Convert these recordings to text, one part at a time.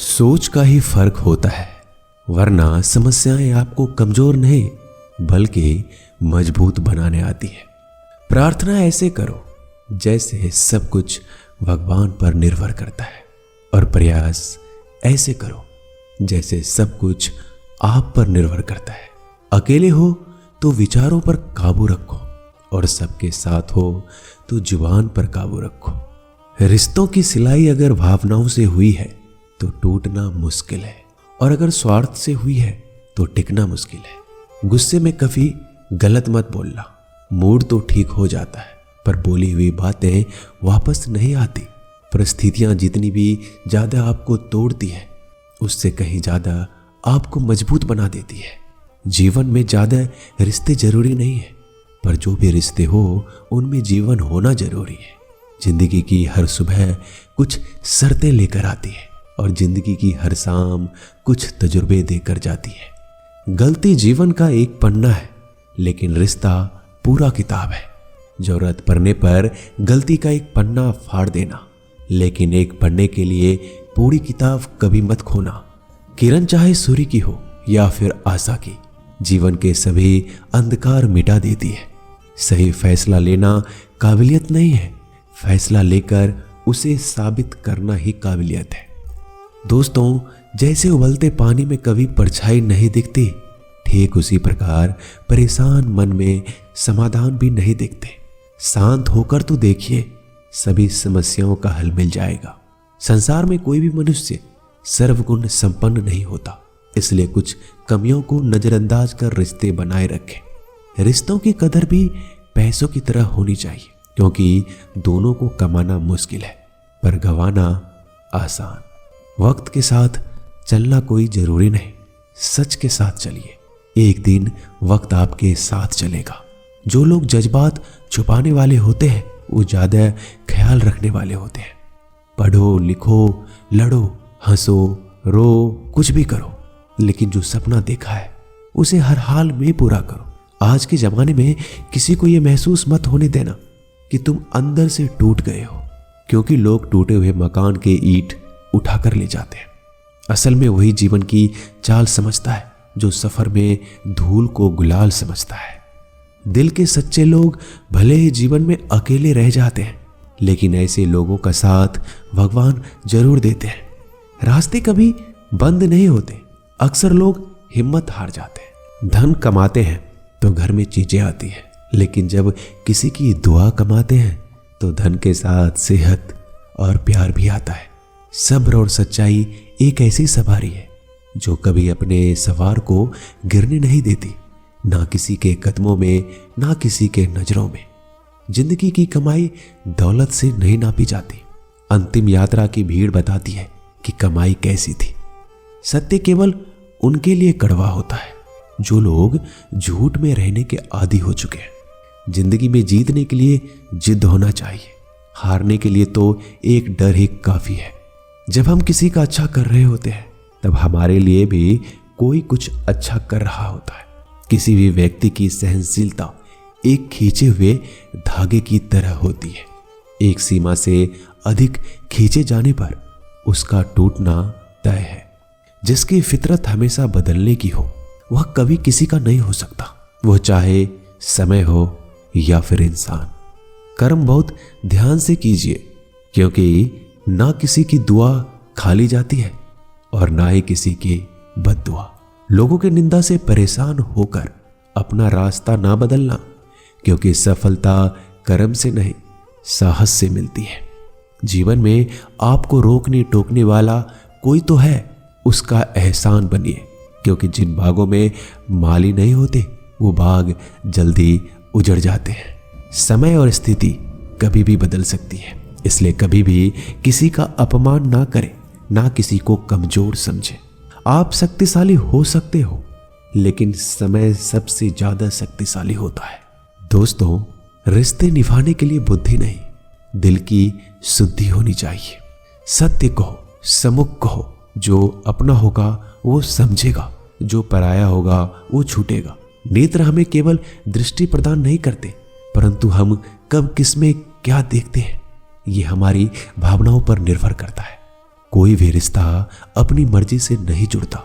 सोच का ही फर्क होता है, वरना समस्याएं आपको कमजोर नहीं बल्कि मजबूत बनाने आती है। प्रार्थना ऐसे करो जैसे सब कुछ भगवान पर निर्भर करता है, और प्रयास ऐसे करो जैसे सब कुछ आप पर निर्भर करता है। अकेले हो तो विचारों पर काबू रखो, और सबके साथ हो तो जुबान पर काबू रखो। रिश्तों की सिलाई अगर भावनाओं से हुई है तो टूटना मुश्किल है, और अगर स्वार्थ से हुई है तो टिकना मुश्किल है। गुस्से में कभी गलत मत बोलना। मूड तो ठीक हो जाता है पर बोली हुई बातें वापस नहीं आती। परिस्थितियां जितनी भी ज्यादा आपको तोड़ती है उससे कहीं ज्यादा आपको मजबूत बना देती है। जीवन में ज्यादा रिश्ते जरूरी नहीं है, पर जो भी रिश्ते हो उनमें जीवन होना जरूरी है। जिंदगी की हर सुबह कुछ शर्तें लेकर आती है, और जिंदगी की हर शाम कुछ तजुर्बे देकर जाती है। गलती जीवन का एक पन्ना है, लेकिन रिश्ता पूरा किताब है। जरूरत पड़ने पर गलती का एक पन्ना फाड़ देना, लेकिन एक पन्ने के लिए पूरी किताब कभी मत खोना। किरण चाहे सूर्य की हो या फिर आशा की, जीवन के सभी अंधकार मिटा देती है। सही फैसला लेना काबिलियत नहीं है, फैसला लेकर उसे साबित करना ही काबिलियत है। दोस्तों, जैसे उबलते पानी में कभी परछाई नहीं दिखती, ठीक उसी प्रकार परेशान मन में समाधान भी नहीं दिखते। शांत होकर तो देखिए, सभी समस्याओं का हल मिल जाएगा। संसार में कोई भी मनुष्य सर्वगुण संपन्न नहीं होता, इसलिए कुछ कमियों को नजरअंदाज कर रिश्ते बनाए रखें। रिश्तों की कदर भी पैसों की तरह होनी चाहिए, क्योंकि दोनों को कमाना मुश्किल है पर गंवाना आसान। वक्त के साथ चलना कोई जरूरी नहीं, सच के साथ चलिए, एक दिन वक्त आपके साथ चलेगा। जो लोग जज्बात छुपाने वाले होते हैं वो ज्यादा ख्याल रखने वाले होते हैं। पढ़ो, लिखो, लड़ो, हंसो, रो, कुछ भी करो, लेकिन जो सपना देखा है उसे हर हाल में पूरा करो। आज के जमाने में किसी को यह महसूस मत होने देना कि तुम अंदर से टूट गए हो, क्योंकि लोग टूटे हुए मकान के ईंट उठाकर ले जाते हैं। असल में वही जीवन की चाल समझता है जो सफर में धूल को गुलाल समझता है। दिल के सच्चे लोग भले ही जीवन में अकेले रह जाते हैं, लेकिन ऐसे लोगों का साथ भगवान जरूर देते हैं। रास्ते कभी बंद नहीं होते, अक्सर लोग हिम्मत हार जाते हैं। धन कमाते हैं तो घर में चीजें आती हैं, लेकिन जब किसी की दुआ कमाते हैं तो धन के साथ सेहत और प्यार भी आता है। सब्र और सच्चाई एक ऐसी सवारी है जो कभी अपने सवार को गिरने नहीं देती, ना किसी के कदमों में, ना किसी के नजरों में। जिंदगी की कमाई दौलत से नहीं नापी जाती, अंतिम यात्रा की भीड़ बताती है कि कमाई कैसी थी। सत्य केवल उनके लिए कड़वा होता है जो लोग झूठ में रहने के आदी हो चुके हैं। जिंदगी में जीतने के लिए जिद होना चाहिए, हारने के लिए तो एक डर ही काफी है। जब हम किसी का अच्छा कर रहे होते हैं तब हमारे लिए भी कोई कुछ अच्छा कर रहा होता है। किसी भी व्यक्ति की सहनशीलता एक खींचे हुए धागे की तरह होती है। एक सीमा से अधिक खींचे जाने पर उसका टूटना तय है। जिसकी फितरत हमेशा बदलने की हो वह कभी किसी का नहीं हो सकता, वो चाहे समय हो या फिर इंसान। कर्म बहुत ध्यान से कीजिए, क्योंकि ना किसी की दुआ खाली जाती है और ना ही किसी की बद्दुआ। लोगों के निंदा से परेशान होकर अपना रास्ता ना बदलना, क्योंकि सफलता कर्म से नहीं साहस से मिलती है। जीवन में आपको रोकने टोकने वाला कोई तो है, उसका एहसान बनिए, क्योंकि जिन बागों में माली नहीं होते वो बाग जल्दी उजड़ जाते हैं। समय और स्थिति कभी भी बदल सकती है, इसलिए कभी भी किसी का अपमान ना करें, ना किसी को कमजोर समझें। आप शक्तिशाली हो सकते हो, लेकिन समय सबसे ज्यादा शक्तिशाली होता है। दोस्तों, रिश्ते निभाने के लिए बुद्धि नहीं, दिल की शुद्धि होनी चाहिए। सत्य कहो, सम्मुख कहो, जो अपना होगा वो समझेगा, जो पराया होगा वो छूटेगा। नेत्र हमें केवल दृष्टि प्रदान नहीं करते, परंतु हम कब किसमें क्या देखते हैं ये हमारी भावनाओं पर निर्भर करता है। कोई भी रिश्ता अपनी मर्जी से नहीं जुड़ता,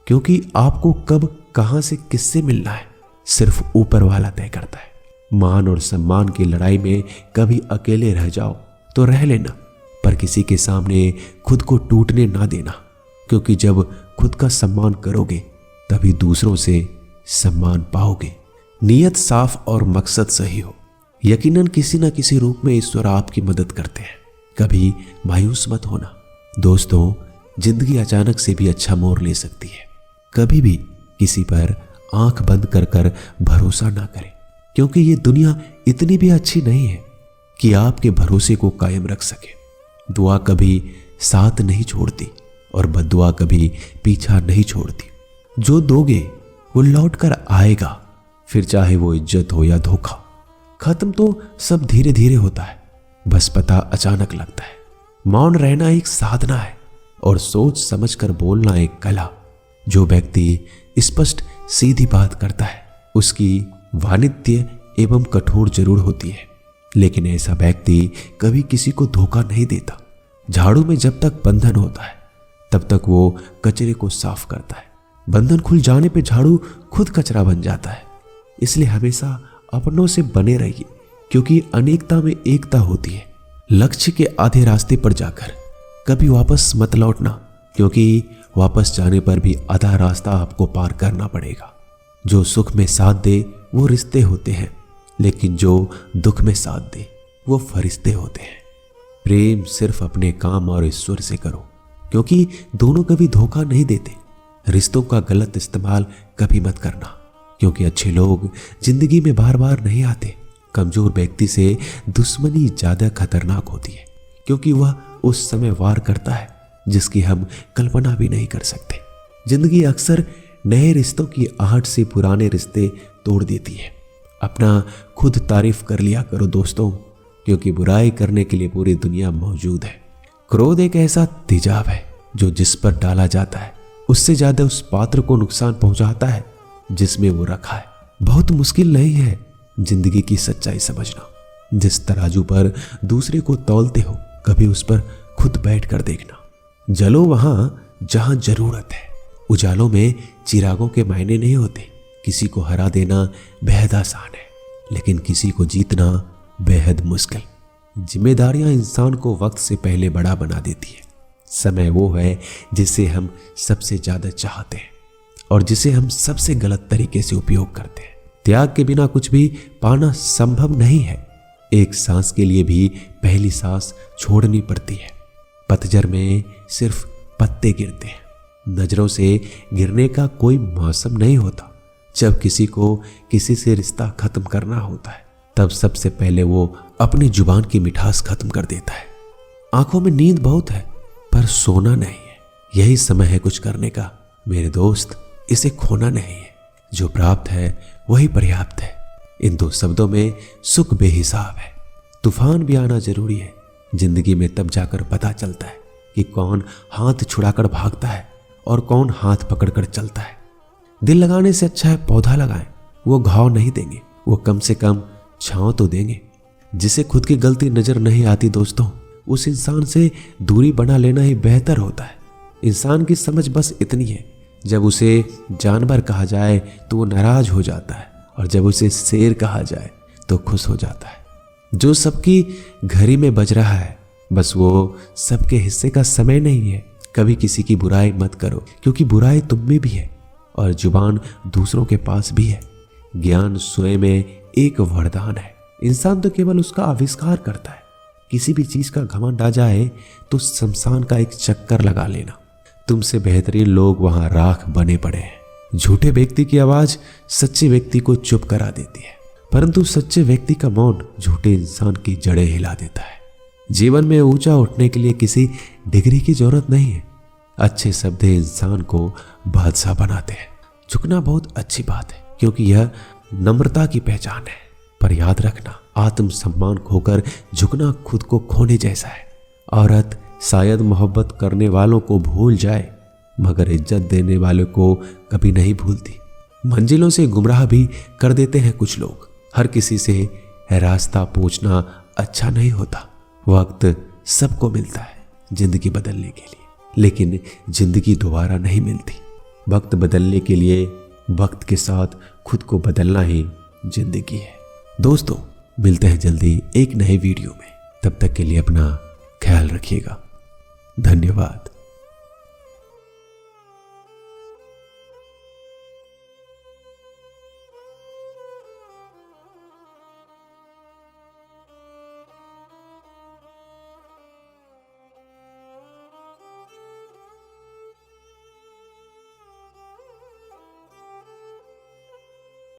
क्योंकि आपको कब कहां से किससे मिलना है सिर्फ ऊपर वाला तय करता है। मान और सम्मान की लड़ाई में कभी अकेले रह जाओ तो रह लेना, पर किसी के सामने खुद को टूटने ना देना, क्योंकि जब खुद का सम्मान करोगे तभी दूसरों से सम्मान पाओगे। नीयत साफ और मकसद सही हो, यकीनन किसी न किसी रूप में ईश्वर आपकी मदद करते हैं। कभी मायूस मत होना दोस्तों, जिंदगी अचानक से भी अच्छा मोड़ ले सकती है। कभी भी किसी पर आंख बंद कर कर भरोसा ना करें, क्योंकि ये दुनिया इतनी भी अच्छी नहीं है कि आपके भरोसे को कायम रख सके। दुआ कभी साथ नहीं छोड़ती और बद्दुआ कभी पीछा नहीं छोड़ती। जो दोगे वो लौट कर आएगा, फिर चाहे वो इज्जत हो या धोखा। खत्म तो सब धीरे धीरे होता है, बस पता अचानक लगता है। मौन रहना एक साधना है और सोच समझ कर बोलना एक कला। जो व्यक्ति स्पष्ट सीधी बात करता है उसकी वाणिज्य एवं कठोर जरूर होती है, लेकिन ऐसा व्यक्ति कभी किसी को धोखा नहीं देता। झाड़ू में जब तक बंधन होता है तब तक वो कचरे को साफ करता है। बंधन खुल जाने पे झाड़ू खुद कचरा बन जाता है। इसलिए हमेशा अपनों से बने रहिए, क्योंकि अनेकता में एकता होती है। लक्ष्य के आधे रास्ते पर जाकर कभी वापस मत लौटना, क्योंकि वापस जाने पर भी आधा रास्ता आपको पार करना पड़ेगा। जो सुख में साथ दे वो रिश्ते होते हैं, लेकिन जो दुख में साथ दे वो फरिश्ते होते हैं। प्रेम सिर्फ अपने काम और ईश्वर से करो, क्योंकि दोनों कभी धोखा नहीं देते। रिश्तों का गलत इस्तेमाल कभी मत करना, क्योंकि अच्छे लोग जिंदगी में बार बार नहीं आते। कमजोर व्यक्ति से दुश्मनी ज्यादा खतरनाक होती है, क्योंकि वह उस समय वार करता है जिसकी हम कल्पना भी नहीं कर सकते। जिंदगी अक्सर नए रिश्तों की आहट से पुराने रिश्ते तोड़ देती है। अपना खुद तारीफ कर लिया करो दोस्तों, क्योंकि बुराई करने के लिए पूरी दुनिया मौजूद है। क्रोध एक ऐसा तेजाब है जो जिस पर डाला जाता है उससे ज्यादा उस पात्र को नुकसान पहुंचाता है जिसमें वो रखा है। बहुत मुश्किल नहीं है जिंदगी की सच्चाई समझना। जिस तराजू पर दूसरे को तौलते हो कभी उस पर खुद बैठ कर देखना। जलो वहां जहां जरूरत है। उजालों में चिरागों के मायने नहीं होते। किसी को हरा देना बेहद आसान है, लेकिन किसी को जीतना बेहद मुश्किल। जिम्मेदारियां इंसान को वक्त से पहले बड़ा बना देती है। समय वो है जिसे हम सबसे ज्यादा चाहते हैं और जिसे हम सबसे गलत तरीके से उपयोग करते हैं। त्याग के बिना कुछ भी पाना संभव नहीं है। एक सांस के लिए भी पहली सांस छोड़नी पड़ती है। पतझड़ में सिर्फ पत्ते गिरते हैं। नजरों से गिरने का कोई मौसम नहीं होता। जब किसी को किसी से रिश्ता खत्म करना होता है तब सबसे पहले वो अपनी जुबान की मिठास खत्म कर देता है। आंखों में नींद बहुत है पर सोना नहीं है। यही समय है कुछ करने का मेरे दोस्त, इसे खोना नहीं है। जो प्राप्त है वही पर्याप्त है। इन दो शब्दों में सुख बेहिसाब है। तूफान भी आना जरूरी है। जिंदगी में तब जाकर पता चलता है कि कौन हाथ छुड़ाकर भागता है और कौन हाथ पकड़कर चलता है। दिल लगाने से अच्छा है पौधा लगाएं। वो घाव नहीं देंगे, वो कम से कम छांव तो देंगे। जिसे खुद की गलती नजर नहीं आती दोस्तों, उस इंसान से दूरी बना लेना ही बेहतर होता है। इंसान की समझ बस इतनी है, जब उसे जानवर कहा जाए तो वो नाराज हो जाता है और जब उसे शेर कहा जाए तो खुश हो जाता है। जो सबकी घड़ी में बज रहा है बस वो सबके हिस्से का समय नहीं है। कभी किसी की बुराई मत करो, क्योंकि बुराई तुम में भी है और जुबान दूसरों के पास भी है। ज्ञान स्वयं में एक वरदान है। इंसान तो केवल उसका आविष्कार करता है। किसी भी चीज का घमंड आ जाए तो शमशान का एक चक्कर लगा लेना। तुमसे बेहतरीन लोग वहां राख बने पड़े हैं। झूठे व्यक्ति की आवाज सच्चे व्यक्ति को चुप करा देती है, परंतु सच्चे व्यक्ति का मौन झूठे इंसान की जड़ें हिला देता है। जीवन में ऊंचा उठने के लिए किसी डिग्री की जरूरत नहीं है। अच्छे शब्द इंसान को बादशाह बनाते हैं। झुकना बहुत अच्छी बात है, क्योंकि यह नम्रता की पहचान है। पर याद रखना, आत्मसम्मान खोकर झुकना खुद को खोने जैसा है। औरत शायद मोहब्बत करने वालों को भूल जाए, मगर इज्जत देने वालों को कभी नहीं भूलती। मंजिलों से गुमराह भी कर देते हैं कुछ लोग। हर किसी से रास्ता पूछना अच्छा नहीं होता। वक्त सबको मिलता है जिंदगी बदलने के लिए। लेकिन जिंदगी दोबारा नहीं मिलती। वक्त बदलने के लिए वक्त के साथ खुद को बदलना ही जिंदगी है। दोस्तों, मिलते हैं जल्दी एक नए वीडियो में। तब तक के लिए अपना ख्याल रखिएगा। धन्यवाद।